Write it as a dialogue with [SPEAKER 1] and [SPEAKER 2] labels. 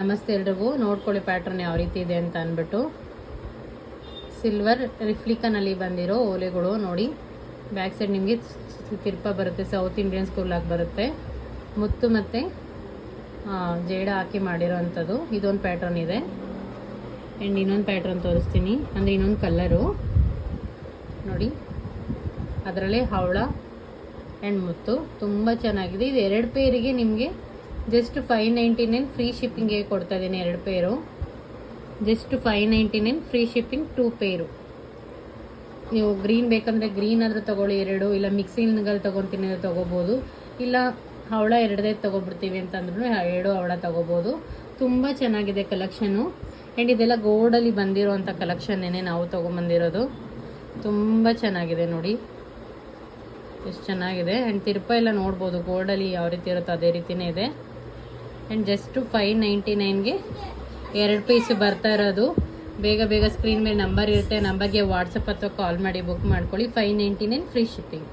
[SPEAKER 1] ನಮಸ್ತೆ ಎಲ್ರಿಗೂ. ನೋಡ್ಕೊಳ್ಳಿ ಪ್ಯಾಟ್ರನ್ ಯಾವ ರೀತಿ ಇದೆ ಅಂತ ಅಂದ್ಬಿಟ್ಟು. ಸಿಲ್ವರ್ ರಿಫ್ಲಿಕನಲ್ಲಿ ಬಂದಿರೋ ಓಲೆಗಳು ನೋಡಿ. ಬ್ಯಾಕ್ ಸೈಡ್ ನಿಮಗೆ ತಿರ್ಪ ಬರುತ್ತೆ, ಸೌತ್ ಇಂಡಿಯನ್ ಸ್ಕೂಲ್ ಆಗಿ ಬರುತ್ತೆ. ಮುತ್ತು ಮತ್ತು ಜೇಡ ಹಾಕಿ ಮಾಡಿರೋ ಅಂಥದ್ದು ಇದೊಂದು ಪ್ಯಾಟ್ರನ್ ಇದೆ. ಆ್ಯಂಡ್ ಇನ್ನೊಂದು ಪ್ಯಾಟ್ರನ್ ತೋರಿಸ್ತೀನಿ, ಅಂದರೆ ಇನ್ನೊಂದು ಕಲ್ಲರು ನೋಡಿ. ಅದರಲ್ಲೇ ಹವಳ ಆ್ಯಂಡ್ ಮುತ್ತು ತುಂಬ ಚೆನ್ನಾಗಿದೆ. ಇದು 2 ಪೇರಿಗೆ ನಿಮಗೆ ಜಸ್ಟ್ 599 ಫ್ರೀ ಶಿಪ್ಪಿಂಗ್ಗೆ ಕೊಡ್ತಾ ಇದ್ದೀನಿ. 2 ಪೇರು ಜಸ್ಟ್ 599 ಫ್ರೀ ಶಿಪ್ಪಿಂಗ್. 2 ಪೇರು. ನೀವು ಗ್ರೀನ್ ಬೇಕಂದರೆ ಗ್ರೀನ್ ಆದರೂ ತೊಗೊಳ್ಳಿ 2, ಇಲ್ಲ ಮಿಕ್ಸಿಂಗಲ್ಲಿ ತೊಗೊತೀನಿ ಅಂದರೆ ತೊಗೋಬೋದು, ಇಲ್ಲ ಹವಳ 2 ತೊಗೊಬಿಡ್ತೀವಿ ಅಂತಂದ್ರೂ 2 ಹವಳ ತೊಗೋಬೋದು. ತುಂಬ ಚೆನ್ನಾಗಿದೆ ಕಲೆಕ್ಷನು. ಆ್ಯಂಡ್ ಇದೆಲ್ಲ ಗೋಲ್ಡಲ್ಲಿ ಬಂದಿರೋವಂಥ ಕಲೆಕ್ಷನ್ನೇ ನಾವು ತೊಗೊಂಬಂದಿರೋದು. ತುಂಬ ಚೆನ್ನಾಗಿದೆ ನೋಡಿ, ಎಷ್ಟು ಚೆನ್ನಾಗಿದೆ. ಆ್ಯಂಡ್ ತಿರುಪ ಎಲ್ಲ ನೋಡ್ಬೋದು, ಗೋಲ್ಡಲ್ಲಿ ಯಾವ ರೀತಿ ಇರುತ್ತೋ ಅದೇ ರೀತಿಯೇ ಇದೆ. ಆ್ಯಂಡ್ ಜಸ್ಟು 599ಗೆ 2 ಪೀಸ್ ಬರ್ತಾ ಇರೋದು. ಬೇಗ ಬೇಗ ಸ್ಕ್ರೀನ್ ಮೇಲೆ ನಂಬರ್ ಇರುತ್ತೆ, ನಂಬರ್ಗೆ ವಾಟ್ಸಪ್ ಅಥವಾ ಕಾಲ್ ಮಾಡಿ ಬುಕ್ ಮಾಡ್ಕೊಳ್ಳಿ. 599 ಫ್ರೀ ಶಿಪ್ಪಿಂಗ್.